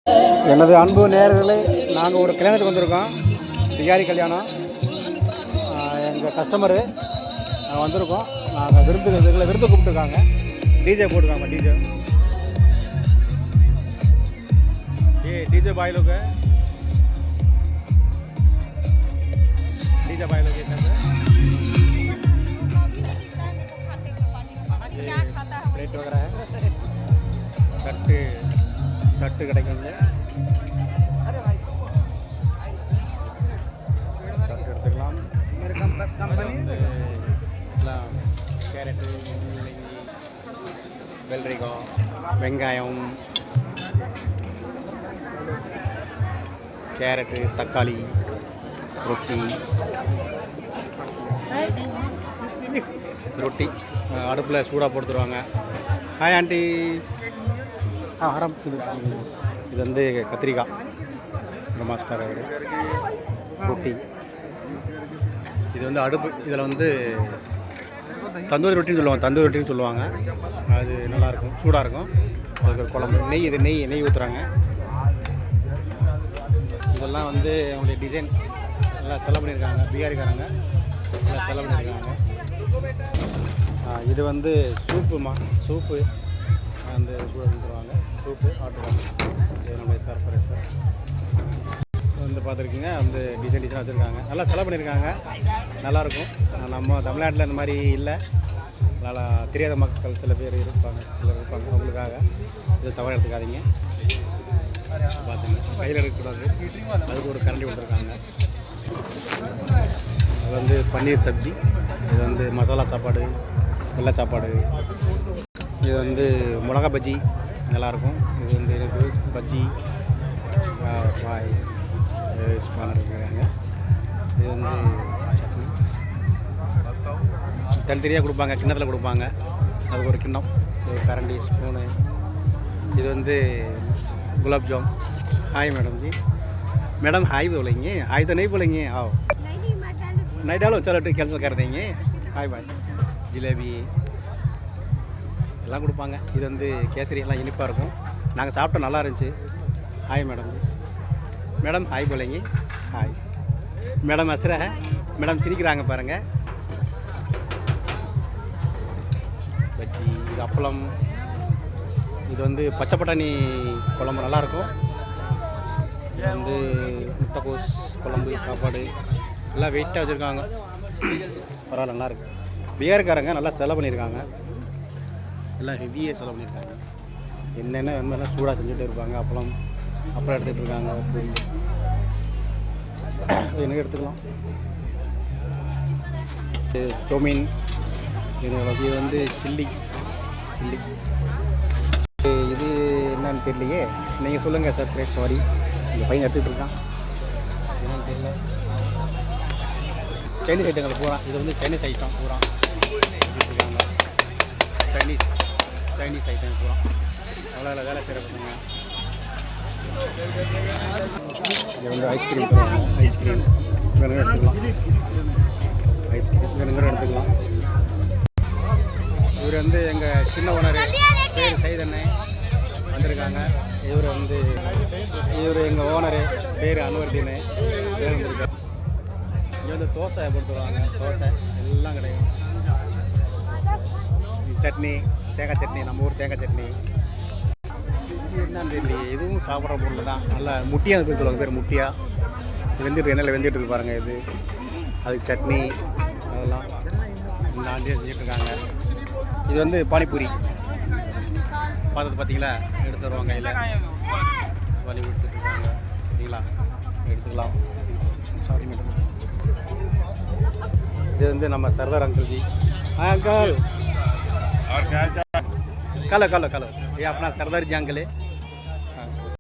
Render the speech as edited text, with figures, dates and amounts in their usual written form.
எனது அன்பு நேயர்களே, நாங்கள் ஒரு கல்யாணத்துக்கு வந்திருக்கோம். பிகாரி கல்யாணம். எங்கள் கஸ்டமரு வந்திருக்கோம். நாங்கள் விருந்து கூப்பிட்டுருக்காங்க. டிஜே போட்டுருக்காங்க. डीजे भाई लोग है। डीजे भाई लोग प्लेट वगैरह है, तट्ट கிடைக்குங்க. தட்டு எடுத்துக்கலாம். எல்லாம் கேரட்டு, வெள்ளரிக்காய், வெங்காயம், கேரட்டு, தக்காளி, ரொட்டி அடுப்பில் சூடாக போட்டுருவாங்க. Hi aunty. ஆரம்பிச்சு. இது வந்து கத்திரிக்காய் மாஸ்டர் அவர். ரொட்டி இது வந்து அடுப்பு. இதில் வந்து தந்தூரி ரொட்டின்னு சொல்லுவாங்க. அது நல்லாயிருக்கும், சூடாக இருக்கும். அதுக்கு ஒரு குழம்பு, நெய். இது நெய் ஊற்றுறாங்க. இதெல்லாம் வந்து அவங்களுடைய டிசைன் நல்லா செலவு பண்ணியிருக்காங்க. பிகாரிக்காரங்க நல்லா செலவு பண்ணியிருக்காங்க. இது வந்து சூப்பு அந்த தருவாங்க. சூப்பு ஆட்டுவாங்க. இது நம்மளுடைய சர்ப்ரைஸர் வந்து பார்த்துருக்கீங்க. வந்து டிசைன் வச்சுருக்காங்க. நல்லா செலவு பண்ணியிருக்காங்க. நல்லாயிருக்கும். நம்ம தமிழ்நாட்டில் இந்த மாதிரி இல்லை. நல்லா தெரியாத மக்கள் சிலர் இருப்பாங்க. அவங்களுக்காக இது தவறு எடுத்துக்காதீங்க. பார்த்துங்க, கையில் எடுக்கக்கூடாது. அதுக்கு ஒரு கரண்டி விட்டுருக்காங்க. அது வந்து பன்னீர் சப்ஜி. இது வந்து மசாலா சாப்பாடு, வெள்ளை சாப்பாடு. இது வந்து மிளகா பஜ்ஜி நல்லாயிருக்கும். இது வந்து எனக்கு பஜ்ஜி பாய் இருக்காங்க. இது வந்து சட்னி தனித்தனியாக கொடுப்பாங்க. கிண்ணத்தில் கொடுப்பாங்க. அதுக்கு ஒரு கிண்ணம், ஒரு கரண்டி, ஸ்பூனு. இது வந்து गुलाब जाम। हाय मैडम जी। मैडम हाय बोलेंगे? हाय तो नहीं बोलेंगे। आओ नहीं डालो, चलो ठीक, कैंसिल कर देंगे। Hi bye. ஜிலேபி எல்லாம் கொடுப்பாங்க. இது வந்து கேசரி எல்லாம் இனிப்பாக இருக்கும். நாங்கள் சாப்பிட்டோம், நல்லா இருந்துச்சு. Hi madam. மேடம் ஹாய் போலேங்க. Hi madam. அஸ்ரா மேடம் சிரிக்கிறாங்க பாருங்கள். பஜ்ஜி, இது அப்பளம். இது வந்து பச்சை பட்டாணி குழம்பு நல்லாயிருக்கும். இது வந்து முட்டைக்கோஸ் குழம்பு சாப்பாடு எல்லாம் வெயிட்டாக வச்சுருக்காங்க. பரவாயில்ல, நல்லாயிருக்கு. பிகார்காரங்க நல்லா செலவு பண்ணியிருக்காங்க. எல்லாம் ஹெவியாக செலவு பண்ணியிருக்காங்க. என்னென்ன வேணுமெல்லாம் சூடாக செஞ்சுட்டு இருப்பாங்க. அப்புறம் எடுத்துகிட்டு இருக்காங்க. பூரி எனக்கு எடுத்துக்கலாம். சோமீன். இது வந்து சில்லி. இது என்னன்னு தெரியலையே, நீங்கள் சொல்லுங்கள் சார். ப்ளீஸ். சாரி, இந்த பையன் எடுத்துகிட்டு இருக்கான். என்னன்னு தெரியல. சைனீஸ் ஐட்டங்கள் பூரா. இது வந்து சைனீஸ் ஐட்டம் பூரா எடுத்துருக்காங்க. சைனீஸ் ஐட்டம் பூரா. அவ்வளோ வேலை செய்கிற பசங்க. இது வந்து ஐஸ்கிரீம் தருவாங்க. ஐஸ்கிரீம் வேணுங்க எடுத்துக்கலாம். எடுத்துக்கலாம். இவர் வந்து எங்கள் சின்ன ஓனர் பேர் சைதண்ணே வந்திருக்காங்க. இவர் எங்கள் ஓனரு பேர் அன்வர்தீனு வந்திருக்காரு. இங்கே வந்து தோசை கொடுத்துருவாங்க. தோசை எல்லாம் கிடைக்கும். சட்னி, தேங்காய் சட்னி, நம்ம ஊர் தேங்காய் சட்னி. இது என்னன்னு தெரியல. இதுவும் சாப்பிட்ற பொருள் தான். நல்லா முட்டியாக பேர் சொல்லுவாங்க. பேர் முட்டியா. எண்ணெயில் வெந்துட்டு இருக்கு பாருங்கள். இது அதுக்கு சட்னி அதெல்லாம் இந்த ஆண்டியாக செஞ்சிட்ருக்காங்க. இது வந்து பானிபூரி. பார்த்தது பார்த்தீங்களா? எடுத்து வருவாங்க. கையில் வலி கொடுத்துட்ருக்காங்க. சரிங்களா? எடுத்துக்கலாம். Sorry madam. இது வந்து நம்ம சர்தார் अंकल जी। हाँ अंकल। और क्या कलो ये अपना सरदार जी अंकल है।